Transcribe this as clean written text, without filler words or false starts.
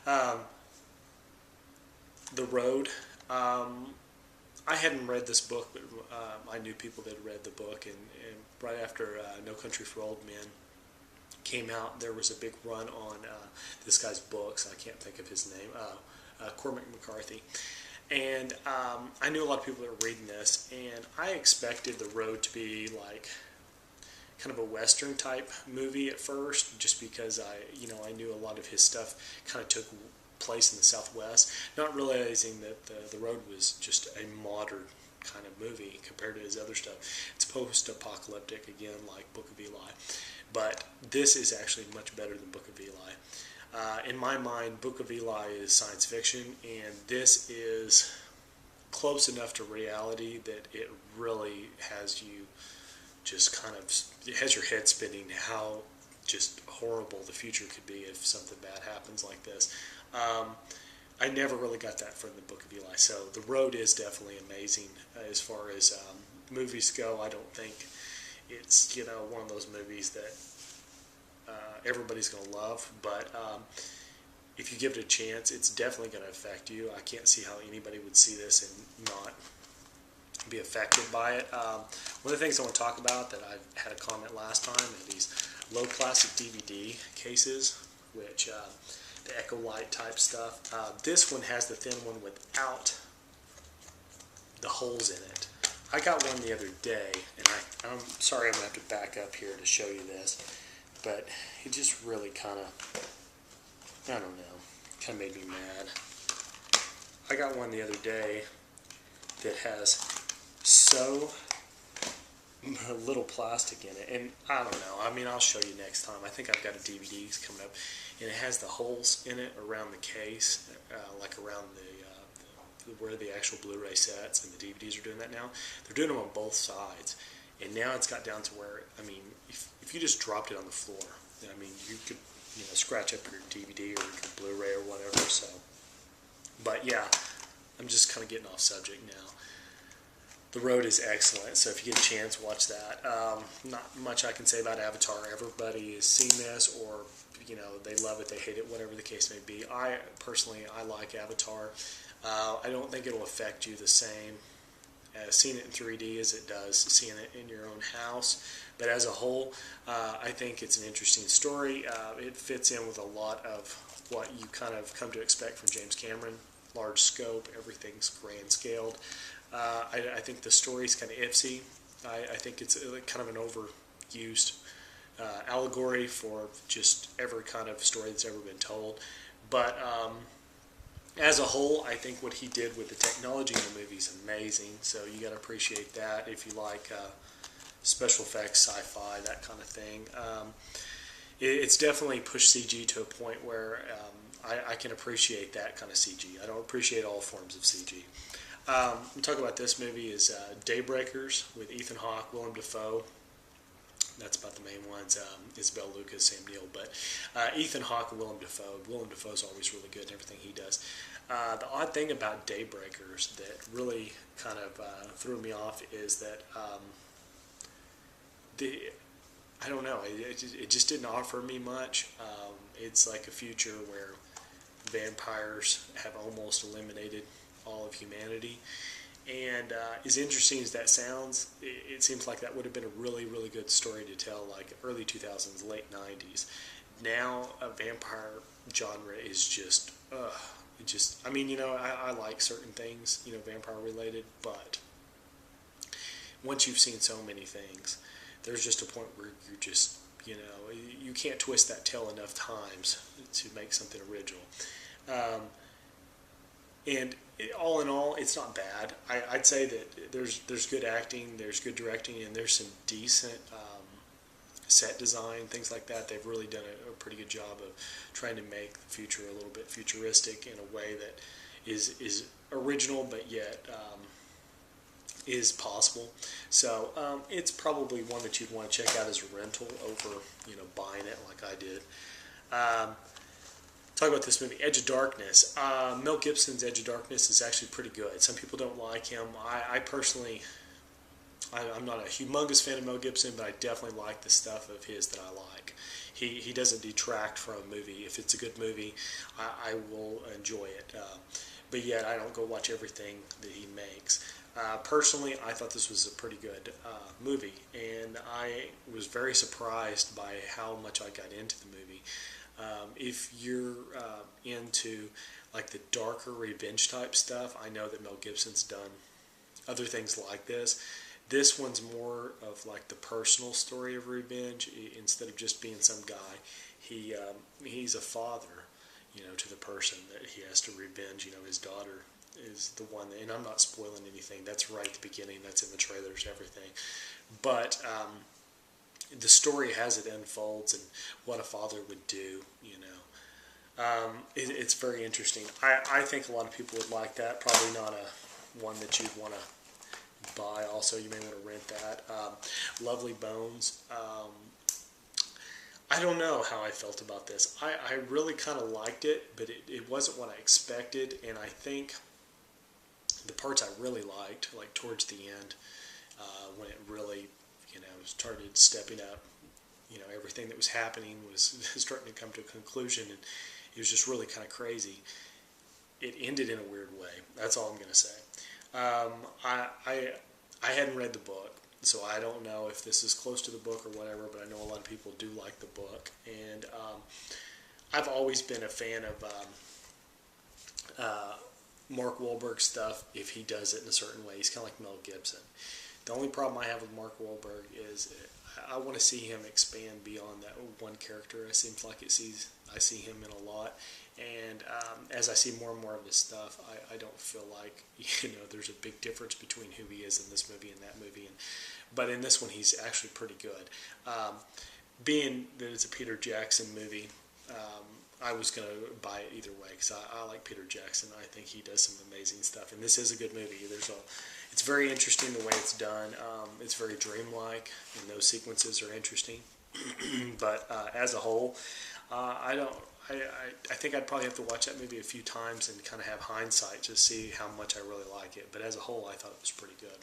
Um, the Road. I hadn't read this book, but I knew people that had read the book, and right after No Country for Old Men came out, there was a big run on this guy's books. I can't think of his name, Cormac McCarthy. And I knew a lot of people that were reading this, and I expected The Road to be like kind of a Western type movie at first, just because I knew a lot of his stuff kind of took place in the Southwest, not realizing that the Road was just a modern kind of movie compared to his other stuff. It's post-apocalyptic again, like Book of Eli, but this is actually much better than Book of Eli. In my mind, Book of Eli is science fiction, and this is close enough to reality that it really has you just kind of, it has your head spinning how just horrible the future could be if something bad happens like this. I never really got that from the Book of Eli, so The Road is definitely amazing as far as movies go. I don't think it's one of those movies that everybody's going to love, but if you give it a chance, it's definitely going to affect you. I can't see how anybody would see this and not be affected by it. One of the things I want to talk about that I had a comment last time are these low plastic DVD cases, which the Echo Light type stuff. This one has the thin one without the holes in it. I got one the other day, and I'm sorry, I'm going to have to back up here to show you this, but it just really kind of, I don't know, kind of made me mad. I got one the other day that has so little plastic in it, and I don't know, I mean, I'll show you next time. I think I've got a DVD coming up, and it has the holes in it around the case, like around the where the actual Blu-ray sets and the DVDs are doing that now. They're doing them on both sides, and now it's got down to where, I mean, if you just dropped it on the floor, I mean, you could scratch up your DVD or your Blu-ray or whatever. So, but yeah, I'm just kind of getting off subject now. The Road is excellent, so if you get a chance, watch that. Not much I can say about Avatar. Everybody has seen this, or they love it, they hate it, whatever the case may be. I personally like Avatar. I don't think it'll affect you the same as seeing it in 3D as it does seeing it in your own house. But as a whole, I think it's an interesting story. It fits in with a lot of what you kind of come to expect from James Cameron. Large scope, everything's grand scaled. I think the story's kind of iffy. I think it's kind of an overused allegory for just every kind of story that's ever been told. But as a whole, I think what he did with the technology in the movie is amazing. So you got to appreciate that if you like special effects, sci-fi, that kind of thing. It's definitely pushed CG to a point where I can appreciate that kind of CG. I don't appreciate all forms of CG. I'm talking about this movie is Daybreakers with Ethan Hawke, Willem Dafoe. That's about the main ones. Isabel Lucas, Sam Neill, but Ethan Hawke and Willem Dafoe. Willem Dafoe's always really good in everything he does. The odd thing about Daybreakers that really kind of threw me off is that I don't know. It just didn't offer me much. It's like a future where vampires have almost eliminated all of humanity. And as interesting as that sounds, it seems like that would have been a really, really good story to tell, like early 2000s, late 90s. Now, a vampire genre is just, I mean, I like certain things, vampire related, but once you've seen so many things, there's just a point where you're just, you can't twist that tail enough times to make something original. And all in all, it's not bad. I'd say that there's good acting, there's good directing, and there's some decent set design, things like that. They've really done a pretty good job of trying to make the future a little bit futuristic in a way that is original, but yet is possible. So it's probably one that you'd want to check out as a rental over buying it like I did. Talk about this movie, Edge of Darkness. Mel Gibson's Edge of Darkness is actually pretty good. Some people don't like him. I personally I'm not a humongous fan of Mel Gibson, but I definitely like the stuff of his that I like. He doesn't detract from a movie. If it's a good movie, I will enjoy it. But yet, I don't go watch everything that he makes. Personally, I thought this was a pretty good movie, and I was very surprised by how much I got into the movie. If you're into like the darker revenge type stuff, I know that Mel Gibson's done other things like this. This one's more of like the personal story of revenge instead of just being some guy. He's a father, to the person that he has to revenge. His daughter is the one, and I'm not spoiling anything. That's right at the beginning. That's in the trailers, everything. But the story as it unfolds and what a father would do, it's very interesting. I think a lot of people would like that. Probably not one that you'd want to buy. Also, you may want to rent that. Lovely Bones. I don't know how I felt about this. I really kind of liked it, but it wasn't what I expected, and I think the parts I really liked, like towards the end, when it really, started stepping up, everything that was happening was starting to come to a conclusion, and it was just really kind of crazy. It ended in a weird way. That's all I'm going to say. I hadn't read the book, so I don't know if this is close to the book or whatever, but I know a lot of people do like the book, and I've always been a fan of Mark Wahlberg stuff if he does it in a certain way. He's kind of like Mel Gibson. The only problem I have with Mark Wahlberg is I want to see him expand beyond that one character. It seems like I see him in a lot, and as I see more and more of his stuff, I don't feel like there's a big difference between who he is in this movie and that movie. But in this one, he's actually pretty good. Being that it's a Peter Jackson movie, I was going to buy it either way because I like Peter Jackson. I think he does some amazing stuff, and this is a good movie. It's very interesting the way it's done. It's very dreamlike, and those sequences are interesting. But as a whole, I think I'd probably have to watch that movie a few times and kind of have hindsight to see how much I really like it. But as a whole, I thought it was pretty good.